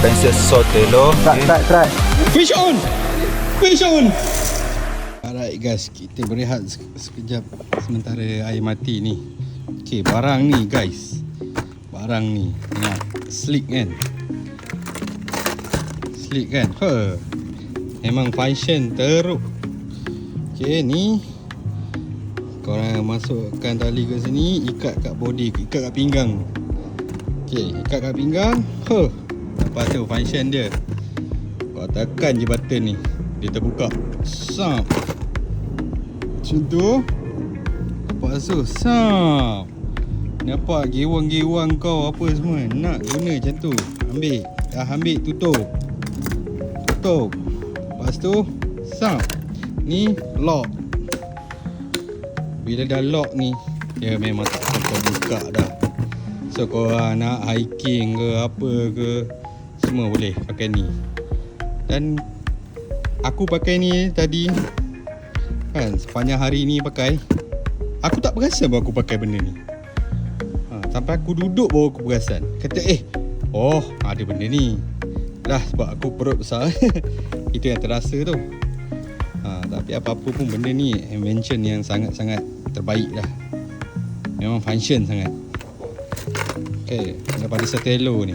Princess Sotelo. Try. Fish on! Fish on! Alright guys, kita berehat sekejap sementara air mati ni. Okay, barang ni guys. Barang ni, tengok, slick kan? Slick kan? Memang function teruk. Okay, ni korang masukkan tali ke sini, ikat kat body, ikat kat pinggang. Okay, ikat kat pinggang. Lepas tu function dia, kau tekan je button ni, dia terbuka. Sap. Macam tu. Lepas tu sap. Nampak gewang-gewang kau apa semua, nak guna macam tu. Ambil. Dah ambil, tutup. Lepas tu sap. Ni lock. Bila dah lock ni, dia memang tak akan kau buka dah. So korang nak hiking ke apa ke, semua boleh pakai ni. Dan aku pakai ni tadi kan, sepanjang hari ni pakai, aku tak perasan bahawa aku pakai benda ni. Sampai aku duduk baru aku perasan. Kata oh ada benda ni. Dah sebab aku perut besar. Itu yang terasa tu. Tapi apa-apa pun benda ni invention yang sangat-sangat terbaik dah. Memang function sangat. Okay, daripada Sotelo ni.